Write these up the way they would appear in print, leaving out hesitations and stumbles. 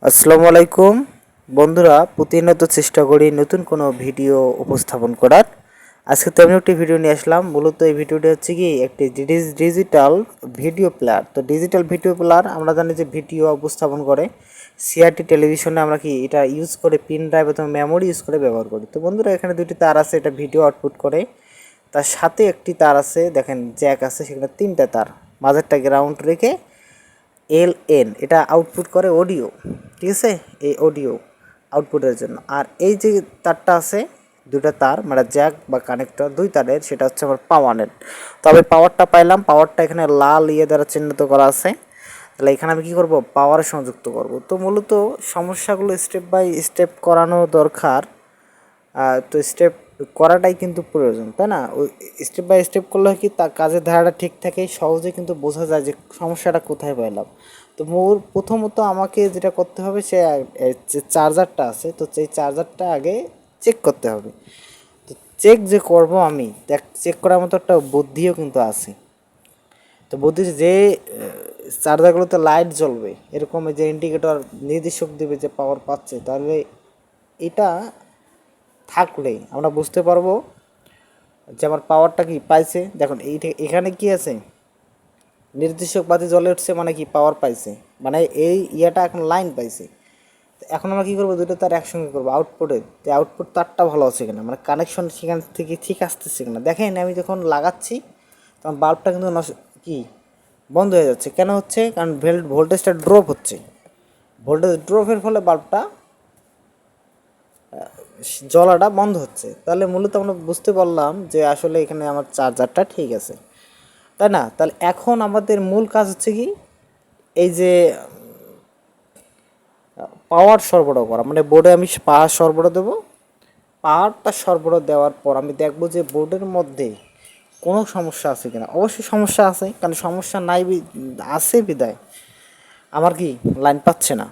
আসসালামু আলাইকুম বন্ধুরা, প্রতিনিয়ত চেষ্টা করি নতুন কোনো ভিডিও উপস্থাপন করার। আজকে তেমন একটি ভিডিও নিয়ে আসলাম। মূলত এই ভিডিওটি হচ্ছে কি একটি ডিজিটাল ভিডিও প্লেয়ার। তো ডিজিটাল ভিডিও প্লেয়ার আমরা জানি যে ভিডিও উপস্থাপন করে সিআরটি টেলিভিশনে আমরা কি এটা ইউজ করে পেন ড্রাইভ অথবা মেমোরি ইউজ করে ব্যবহার করি। তো বন্ধুরা, এখানে দুটি তার আছে, এটা ভিডিও আউটপুট করে। তার সাথে একটি তার আছে, দেখেন জ্যাক আছে, সেখানে তিনটা তার, মাঝেরটা গ্রাউন্ড রেখে এলএন এটা আউটপুট করে অডিও। ঠিক আছে, এই অডিও আউটপুটের জন্য। আর এই যে তারটা আছে, দুটা তার মানে জ্যাক বা কানেক্টর দুই তারের, সেটা হচ্ছে আমার পাওয়ারের। তবে পাওয়ারটা পাইলাম, পাওয়ারটা এখানে লাল দ্বারা চিহ্নিত করা আছে। তাহলে এখানে আমি কী করব, পাওয়ার সংযুক্ত করব। তো মূলত সমস্যাগুলো স্টেপ বাই স্টেপ করানো দরকার। তো স্টেপ করাটাই কিন্তু প্রয়োজন, তাই না? ওই স্টেপ বাই স্টেপ করলে হয় কি, তার কাজের ধারাটা ঠিক থাকে, সহজে কিন্তু বোঝা যায় যে সমস্যাটা কোথায় পাইলাম। তো প্রথমত আমাকে যেটা করতে হবে, সে যে চার্জারটা আছে, তো সেই চার্জারটা আগে চেক করতে হবে। তো চেক যে করব আমি, চেক করার মতো একটা বুদ্ধিও কিন্তু আছে। তো বুদ্ধি যে চার্জারগুলোতে লাইট জ্বলবে, এরকম যে ইন্ডিকেটর নির্দেশক দেবে যে পাওয়ার পাচ্ছে, তাহলে এটা থাকলেই আমরা বুঝতে পারবো যে আমার পাওয়ারটা কি পাইছে। দেখুন এখানে কি আছে, নির্দেশক বাতি জ্বলে উঠছে, মানে কি পাওয়ার পাইছে, মানে এই ইয়েটা এখন লাইন পাইছে। তো এখন আমরা কী করবো, দুটো তার একসঙ্গে করবো আউটপুটে, যে আউটপুট তারটা ভালো আছে কিনা, মানে কানেকশন সেখান থেকে ঠিক আসতেছে কিনা। দেখেন আমি যখন লাগাচ্ছি তখন বাল্বটা কিন্তু কি বন্ধ হয়ে যাচ্ছে। কেন হচ্ছে? কারণ ভোল্টেজটা ড্রপ হচ্ছে। ভোল্টেজ ড্রপের ফলে বাল্বটা জ্বলাটা বন্ধ হচ্ছে। তাহলে মূলত আমরা বুঝতে পারলাম যে আসলে এখানে আমার চার্জারটা ঠিক আছে, তাই না? তাহলে এখন আমাদের মূল কাজ হচ্ছে কি, এই যে পাওয়ার সরবরাহ করা, মানে বোর্ডে আমি পাওয়ার সরবরাহ দেবো। পাওয়ারটা সরবরাহ দেওয়ার পর আমি দেখবো যে বোর্ডের মধ্যে কোনো সমস্যা আছে কিনা। অবশ্যই সমস্যা আছে, কারণ সমস্যা নাই আছে বিদায় আমার কি লাইন পাচ্ছে না।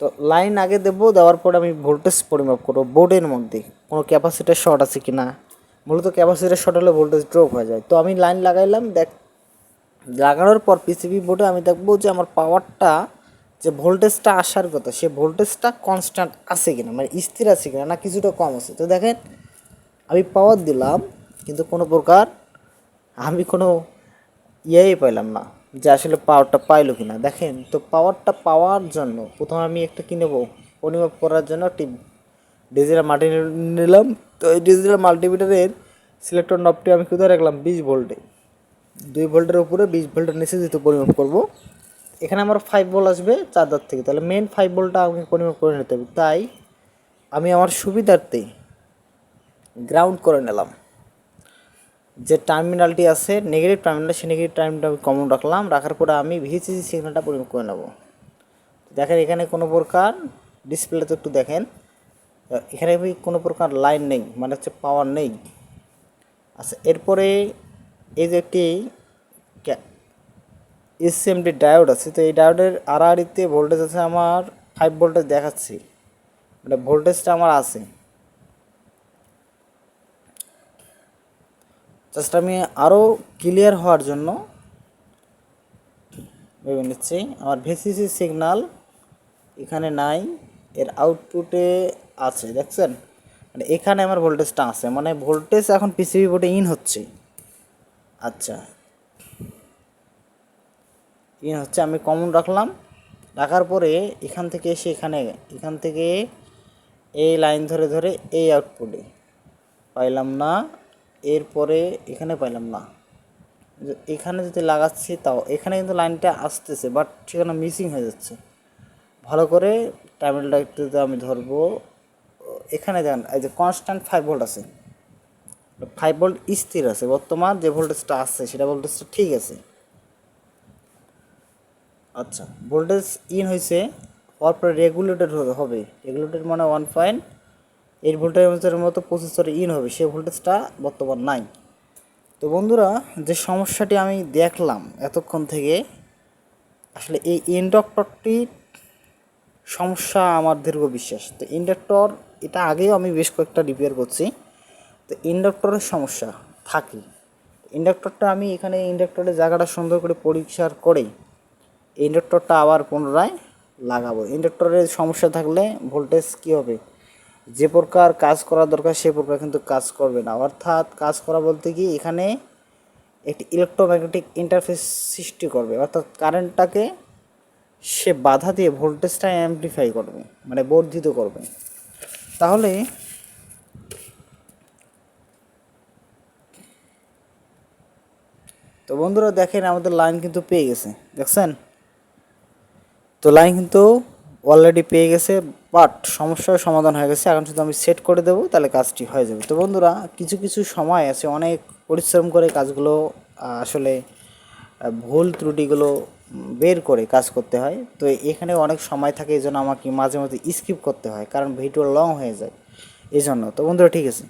তো লাইন আগে দেবো, দেওয়ার পরে আমি ভোল্টেজ পরিমাপ করবো বোর্ডের মধ্যে কোনো ক্যাপাসিটার শর্ট আছে কি না। মূলত ক্যাপাসিটার শর্ট হলে ভোল্টেজ ড্রপ হয়ে যায়। তো আমি লাইন লাগাইলাম, লাগানোর পর পিসিবি বোর্ডে আমি দেখবো যে আমার পাওয়ারটা, যে ভোল্টেজটা আসার কথা, সে ভোল্টেজটা কনস্ট্যান্ট আছে কিনা, মানে স্থির আছে কিনা, না কিছুটা কম আছে। তো দেখেন আমি পাওয়ার দিলাম, কিন্তু কোনো প্রকার আমি কোনো পাইলাম না যে আসলে পাওয়ারটা পাইলো কিনা। দেখেন, তো পাওয়ারটা পাওয়ার জন্য প্রথমে আমি একটা কী নেবো, পরিমাপ করার জন্য একটি ডিজিটাল মাল্টিমিটার নিলাম। তো এই ডিজিটাল মাল্টিমিটারের সিলেক্টর নবটি আমি কোথায় রাখলাম, 20 ভোল্টে। 2 ভোল্টের উপরে 20 ভোল্টের নিচে যেহেতু পরিমাপ করবো, এখানে আমার 5 ভোল্ট আসবে চার্জার থেকে, তাহলে মেন 5 ভোল্টটা আমাকে পরিমাপ করে নিতে হবে। তাই আমি আমার সুবিধার্থে গ্রাউন্ড করে নিলাম। যে টার্মিনালটি আছে নেগেটিভ টার্মিনাল, সেই নেগেটিভ টার্মিনালটা আমি কমন রাখলাম। রাখার পরে আমি ভিসিসি সিগন্যালটা পরিমাপ করে নেব। দেখেন এখানে কোনো প্রকার ডিসপ্লেতে একটু দেখেন, এখানে কোনো প্রকার লাইন নেই, মানে হচ্ছে পাওয়ার নেই। আচ্ছা, এরপরে এই যে একটি এসএমডি ডায়োড আছে, তো এই ডায়োডের আড়াআড়িতে ভোল্টেজ আছে আমার 5 ভোল্টেজ দেখাচ্ছি, মানে ভোল্টেজটা আমার আছে। জাস্ট আমি আরও ক্লিয়ার হওয়ার জন্য ভেবে নিচ্ছি, আমার ভিসিসি সিগনাল এখানে নাই, এর আউটপুটে আছে, দেখছেন? মানে এখানে আমার ভোল্টেজটা আছে, মানে ভোল্টেজ এখন পিসিবি বোর্ডে ইন হচ্ছে। আচ্ছা, ইন হচ্ছে, আমি কমন রাখলাম। রাখার পরে এখান থেকে এসে এখান থেকে এই লাইন ধরে ধরে এই আউটপুটে পাইলাম না, এরপরে এখানে পাইলাম না। এখানে যদি লাগাচ্ছি তাও এখানে কিন্তু লাইনটা আসতেছে, বাট সেখানে মিসিং হয়ে যাচ্ছে। ভালো করে টার্মিনালটা একটু আমি ধরবো। এখানে দেখেন এই যে কনস্ট্যান্ট 5 ভোল্ট আছে, 5 ভোল্ট স্থির আছে। বর্তমান যে ভোল্টেজটা আছে সেটা ভোল্টেজটা ঠিক আছে। আচ্ছা, ভোল্টেজ ইন হয়েছে, হওয়ার পরে রেগুলেটেড হবে। রেগুলেটেড মানে 1.8 ভোল্টের মতো প্রসেসরে ইন হবে, সে ভোল্টেজটা বর্তমান নাই। তো বন্ধুরা, যে সমস্যাটি আমি দেখলাম এতক্ষণ থেকে, আসলে এই ইন্ডাক্টরটির সমস্যা আমার দীর্ঘ বিশ্বাস। তো ইন্ডাক্টর এটা আগেও আমি বেশ কয়েকটা রিপেয়ার করছি, তো ইন্ডাক্টরের সমস্যা থাকে। ইন্ডাক্টরটা আমি এখানে ইন্ডাক্টরের জায়গাটা সুন্দর করে পরিষ্কার করে ইন্ডাক্টরটা আবার পুনরায় লাগাবো। ইন্ডাক্টরের সমস্যা থাকলে ভোল্টেজ কী হবে, যে প্রকার কাজ করা দরকার সে প্রকার কিন্তু কাজ করবে না। অর্থাৎ কাজ করা বলতে কি এখানে একটি ইলেকট্রোম্যাগনেটিক ইন্টারফেস সৃষ্টি করবে, অর্থাৎ কারেন্টটাকে সে বাধা দিয়ে ভোল্টেজটা অ্যামপ্লিফাই করবে, মানে বর্ধিত করবে। তাহলে তো বন্ধুরা দেখেন আমাদের লাইন কিন্তু পেয়ে গেছে, দেখছেন তো লাইন কিন্তু অলরেডি পেয়ে গেছে, বাট সমস্যার সমাধান হয়ে গেছে। এখন শুধু আমি সেট করে দেবো, তাহলে কাজটি হয়ে যাবে। তো বন্ধুরা কিছু কিছু সময় আছে অনেক পরিশ্রম করে কাজগুলো আসলে ভুল ত্রুটিগুলো বের করে কাজ করতে হয়। তো এখানে অনেক সময় থাকে, এই জন্য আমাকে মাঝে মাঝে স্কিপ করতে হয়, কারণ ভিডিও লং হয়ে যায় এই জন্য। তো বন্ধুরা ঠিক আছে।